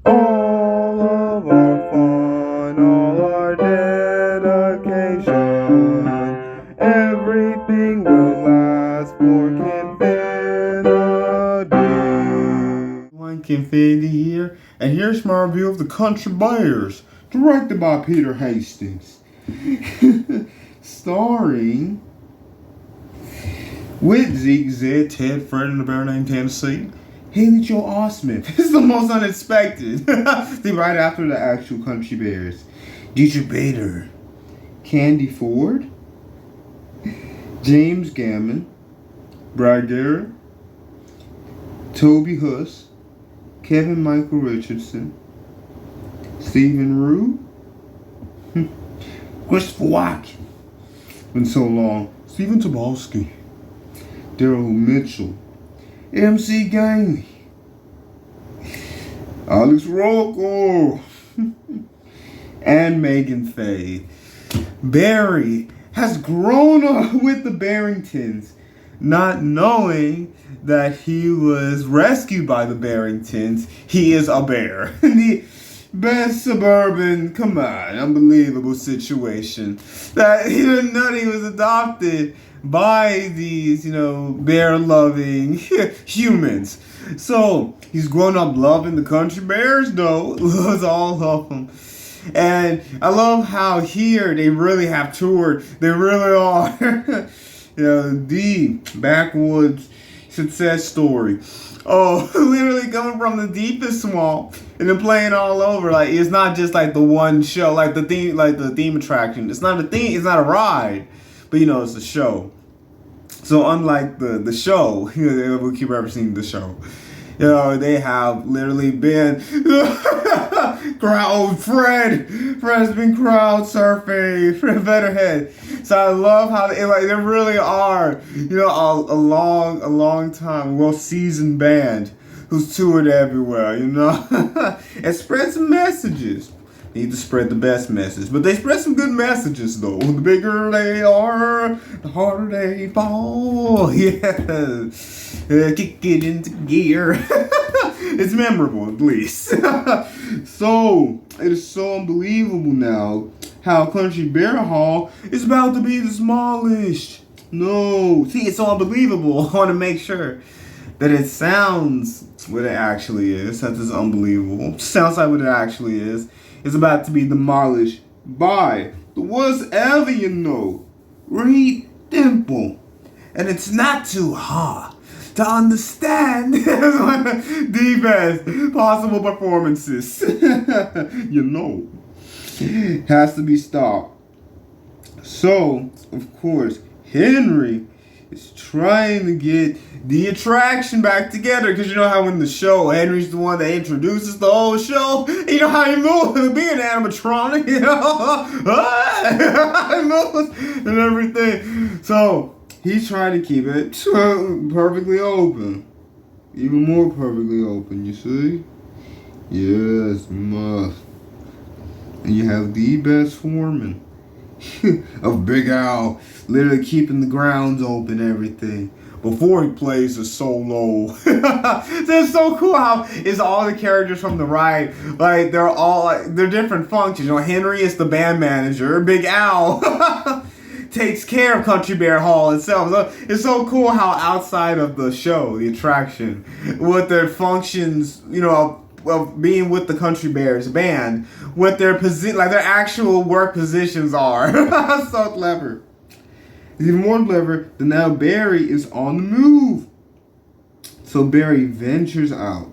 All of our fun, all our dedication, everything will last for Kinfinity. Harris-Kenfinity here, and here's my review of The Country Bears, directed by Peter Hastings. Starring with Zeke, Zed, Ted, Fred, and a bear named Tennessee. Haley Joel Osment. This is the most unexpected. Right after the actual Country Bears. Dietrich Bader. Candy Ford. James Gammon. Brad Garrett. Toby Huss. Kevin Michael Richardson. Stephen Rue. Christopher Watkins. Been so long. Stephen Tobolsky. Daryl Mitchell. MC Gainey. Alex Rocco. And Megan Faye. Barry has grown up with the Barringtons, not knowing that he was rescued by the Barringtons. He is a bear. The best suburban, come on, unbelievable situation. That he didn't know he was adopted by these, bear-loving humans. So, he's grown up loving the Country Bears, though. Loves all of them. And I love how here they really have toured. They really are, the backwoods success story. Oh, literally coming from the deepest swamp and then playing all over. Like, it's not just like the one show, like the theme attraction. It's not a theme. It's not a ride, but it's a show. So unlike the show, we keep referencing the show. They have literally been Fred's been crowd surfing, Fred Betterhead. So I love how they really are, a long time, well-seasoned band who's toured everywhere, and spread some messages. Need to spread the best message, but they spread some good messages though. The bigger they are, the harder they fall. Kick it into gear. It's memorable, at least. So it is so unbelievable now how Country Bear Hall is about to be demolished. No, see, it's so unbelievable. I want to make sure that it sounds what it actually is. That is unbelievable. Sounds like what it actually is. It's about to be demolished by the worst ever, Reed Dimple. And it's not too hard to understand. It's one of the best possible performances. Has to be stopped. So, of course, Henry is trying to get the attraction back together, because you know how in the show Henry's the one that introduces the whole show. You know how he moves, being animatronic, he moves and everything. So he's trying to keep it perfectly open, even more perfectly open. You see? Yes, must. And you have the best foreman of Big Al, literally keeping the grounds open, everything, before he plays a solo. So it's so cool how it's all the characters from the ride, like they're all they're different functions. Henry is the band manager. Big Al takes care of Country Bear Hall itself. So it's so cool how outside of the show, the attraction, what their functions, of being with the Country Bears band, what their their actual work positions are. So clever. It's even more clever that now Barry is on the move. So Barry ventures out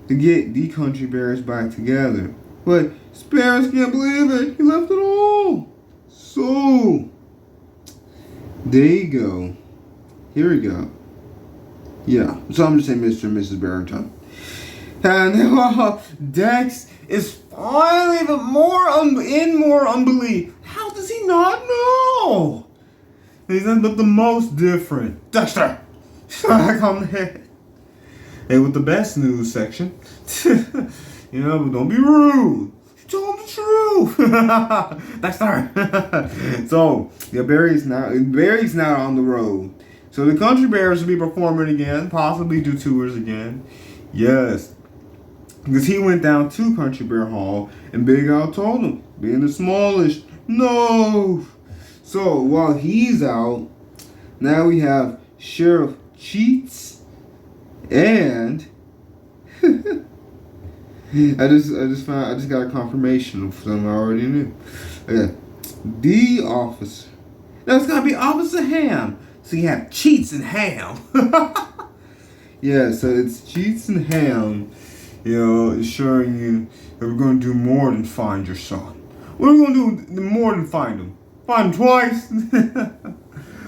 to get the Country Bears back together. But his parents can't believe it. He left it all. So there you go. Here we go. Yeah. So I'm just saying Mr. and Mrs. Barrington. And Dex is finally even more unbelief. How does he not know? He's look the most different. Dexter! Come here. Hey, with the best news section. But don't be rude. Tell him the truth. Dexter! So, yeah, Barry's now on the road. So the Country Bears will be performing again, possibly do tours again. Yes. Because he went down to Country Bear Hall, and Big Al told him, being the smallest, no. So while he's out, now we have Sheriff Cheats, and I just got a confirmation of something I already knew. Yeah, the officer. No, it's gotta be Officer Ham. So you have Cheats and Ham. Yeah, so it's Cheats and Ham, assuring you that we're going to do more than find your son. What are we going to do more than find him? Find him twice?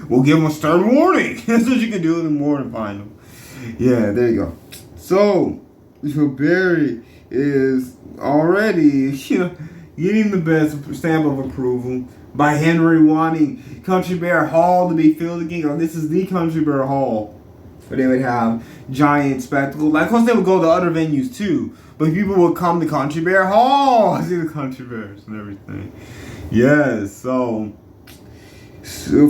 We'll give him a stern warning. That's what you can do more than find him. Yeah, there you go. So Beary is already, getting the best stamp of approval by Henry wanting Country Bear Hall to be filled again. This is the Country Bear Hall. Where they would have giant spectacles. Like, of course, they would go to other venues too. But people would come to Country Bear Hall to see the Country Bears and everything. Yes, so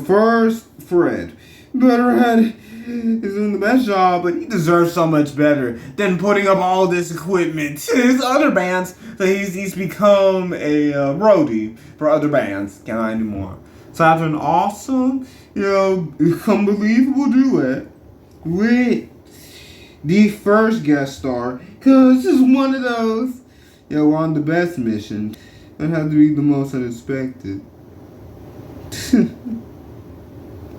first, Fred. Betterhead is doing the best job, but he deserves so much better than putting up all this equipment. His other bands, so he's become a roadie for other bands. Can I do more? So after an awesome, unbelievable duet with the first guest star, cause it's one of those, we're on the best mission. It had to be the most unexpected.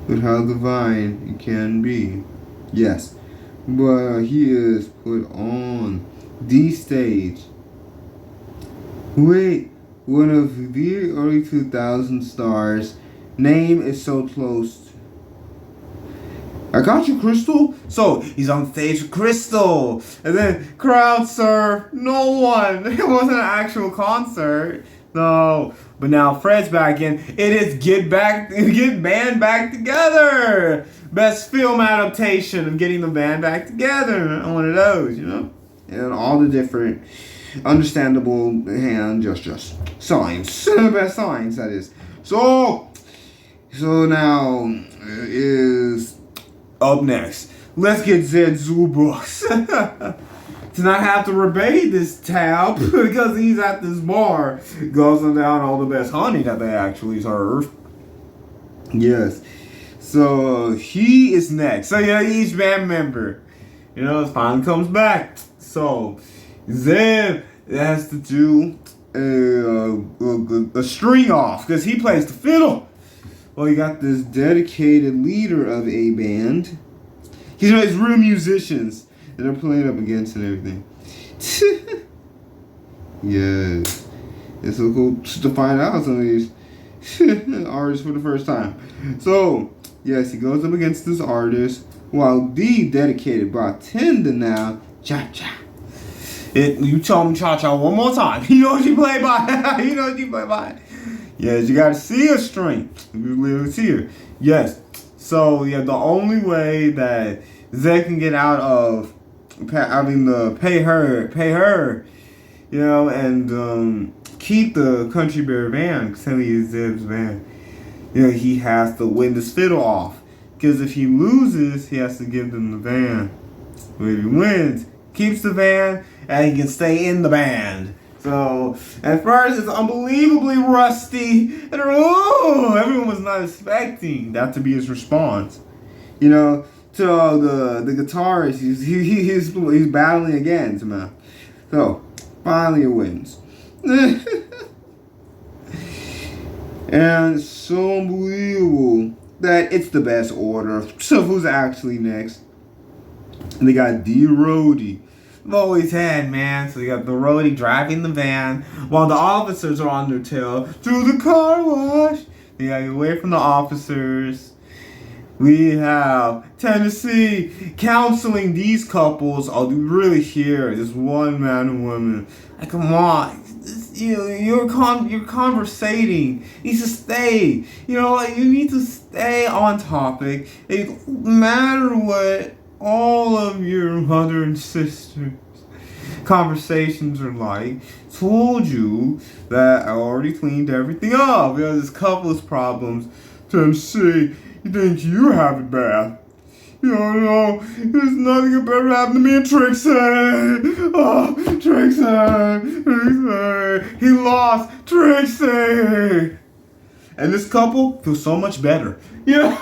But how divine it can be. Yes, but he is put on the stage with one of the early 2000 stars. Name is so close. I got you, Crystal. So he's on stage with Crystal, and then crowd surf. No one. It wasn't an actual concert. No. But now Fred's back in. It is Get Band Back Together. Best film adaptation of getting the band back together. One of those, and all the different understandable hand gestures, signs, best signs that is. So now is. Up next, let's get Zed Zubooks to not have to rebate this tab because he's at this bar, guzzling down all the best honey that they actually serve. Yes, so he is next. So each band member, finally comes back. So Zed has to do a string off because he plays the fiddle. Well, you got this dedicated leader of a band. He's real musicians that are playing up against and everything. Yes. It's so cool to find out some of these artists for the first time. So, yes, he goes up against this artist while the dedicated bartender now, cha-cha. You told him cha-cha one more time. You know what you play by. Yes, you gotta see her strength. You literally see her. Yes. So the only way that Zed can get out of having to pay her, and keep the Country Bear van, because he's Zed's van. He has to win this fiddle off. Because if he loses, he has to give them the van. But if he wins, keeps the van, and he can stay in the band. So, at first, it's unbelievably rusty, and everyone was not expecting that to be his response. To the guitarist, he's battling against him. So, finally it wins. And it's so unbelievable that it's the best order. So, who's actually next? And they got D. Roadie. I've always had, man. So you got the roadie driving the van while the officers are on their tail through the car wash. You gotta get away from the officers. We have Tennessee counseling these couples. Oh, you really hear this one man and woman. Like, come on. You're conversating. You need to stay. You need to stay on topic. It doesn't matter what all of your mother and sisters conversations are like. Told you that I already cleaned everything up. There's couples problems. Tennessee, you think you have it bad. No, there's nothing that better happen to me and Trixie. Oh, Trixie. He lost Trixie. And this couple feels so much better. Yeah,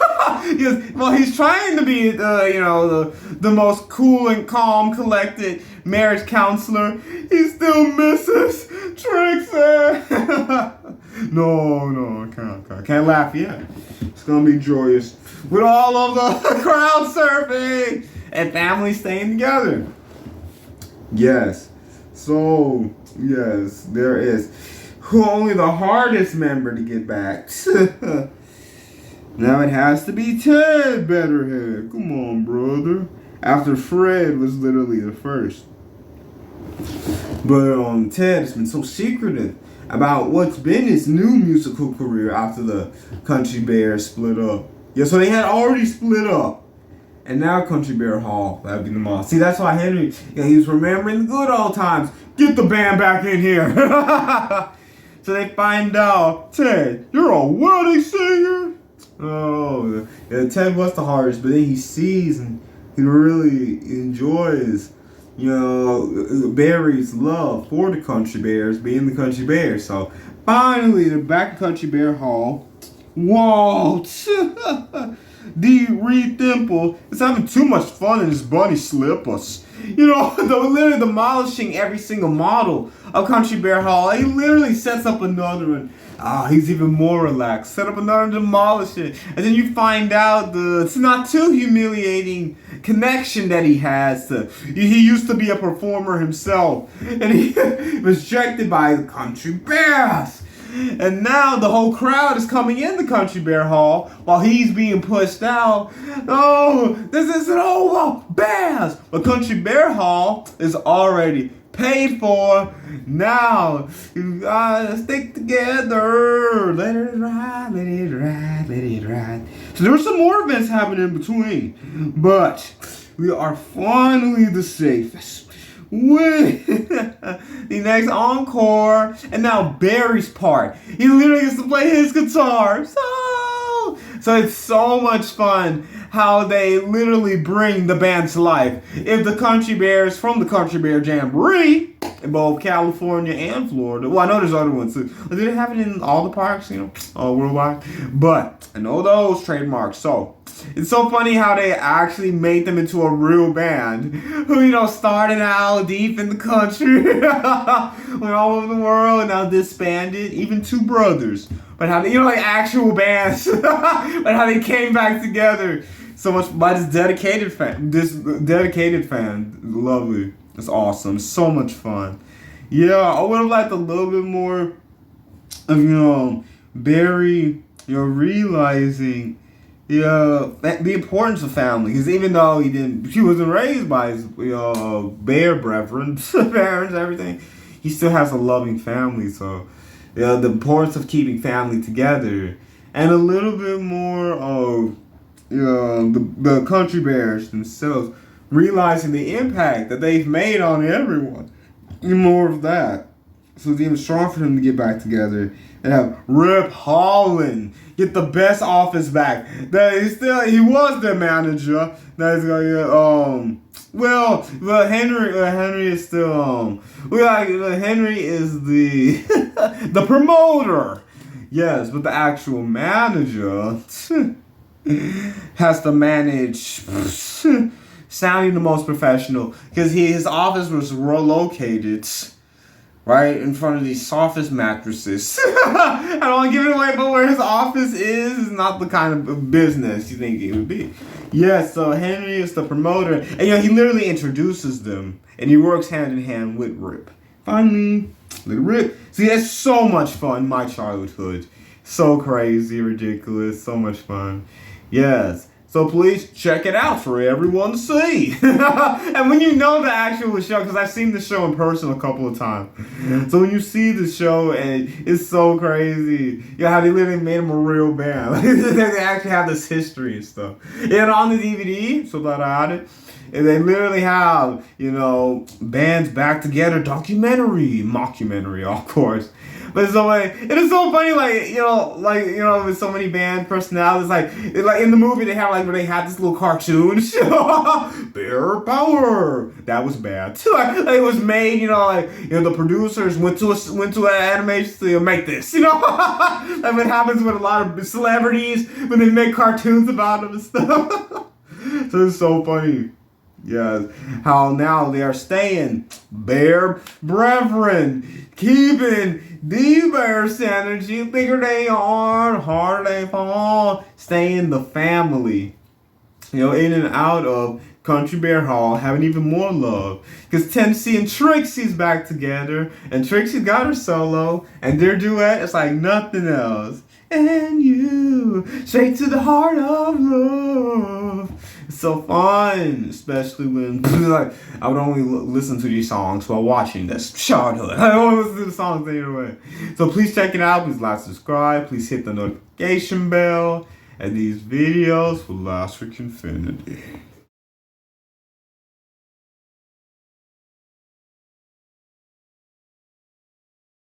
yes. Well, he's trying to be, the most cool and calm, collected marriage counselor. He still misses Trixie. No, I can't laugh yet. It's gonna be joyous with all of the crowd surfing and family staying together. Yes. So yes, there is. Who only the hardest member to get back. Now it has to be Ted Betterhead. Come on, brother. After Fred was literally the first. But Ted has been so secretive about what's been his new musical career after the Country Bears split up. Yeah, so they had already split up. And now Country Bear Hall, that'd be the mall. See, that's why Henry, he was remembering the good old times. Get the band back in here. So they find out, Ted, you're a wedding singer? Oh, yeah, Ted was the hardest, but then he sees and he really enjoys, Barry's love for the Country Bears, being the Country Bears. So finally, they're back at Country Bear Hall. Whoa, D. Reed Thimble is having too much fun in his bunny slippers. They're literally demolishing every single model of Country Bear Hall. He literally sets up another one. He's even more relaxed. Set up another and demolish it. And then you find out it's not too humiliating connection that he has to. He used to be a performer himself. And he was rejected by the Country Bears. And now the whole crowd is coming into Country Bear Hall while he's being pushed out. Oh, this isn't over, Bears! But Country Bear Hall is already paid for. Now, you gotta stick together. Let it ride, let it ride, let it ride. So there were some more events happening in between. But we are finally the safest. With the next encore, and now Barry's part. He literally gets to play his guitar. So it's so much fun how they literally bring the band to life. If the Country Bears from the Country Bear Jamboree in both California and Florida. Well, I know there's other ones too. They didn't have it in all the parks, worldwide. But I know those trademarks. So it's so funny how they actually made them into a real band who, started out deep in the country, went all over the world, and now disbanded. Even two brothers. But how they, like actual bands, but how they came back together so much by this dedicated fan. Lovely. It's awesome. So much fun. Yeah, I would have liked a little bit more of, Barry, realizing the importance of family. Because even though he wasn't raised by his bear brethren, parents, everything, he still has a loving family. So the importance of keeping family together, and a little bit more of the Country Bears themselves realizing the impact that they've made on everyone. More of that. So it's even stronger for them to get back together and have Rip Holland get the best office back. That he was their manager. That he's gonna get Henry is still Henry is the the promoter. Yes, but the actual manager has to manage sounding the most professional, because his office was located right in front of these softest mattresses. I don't want to give it away, but where his office is not the kind of business you think it would be. Yes, so Henry is the promoter, and he literally introduces them, and he works hand in hand with Rip. Finally, little Rip. See, that's so much fun. My childhood, so crazy, ridiculous, so much fun. Yes. So please check it out for everyone to see. And when you know the actual show, because I've seen the show in person a couple of times. So when you see the show, and it's so crazy. How they literally made them a real band. They actually have this history and stuff. And on the DVD, so that I had it, And they literally have, bands back together, mockumentary, of course. But it's so like, it is so funny, with so many band personalities, like in the movie they have where they had this little cartoon show, Bear Power. That was bad. It was made, the producers went to an animation studio to make this, like what happens with a lot of celebrities when they make cartoons about them and stuff. So it's so funny. Yes, how now they are staying Bear Brethren, keeping the bear synergy, bigger they are, harder they fall, staying the family, in and out of Country Bear Hall, having even more love. Because Tennessee and Trixie's back together, and Trixie got her solo, and their duet is like nothing else. And you, straight to the heart of love. It's so fun, especially when I would only listen to these songs while watching this childhood. I don't listen to the songs anyway. So please check it out. Please like, subscribe. Please hit the notification bell. And these videos will last for Harris-Kenfinity.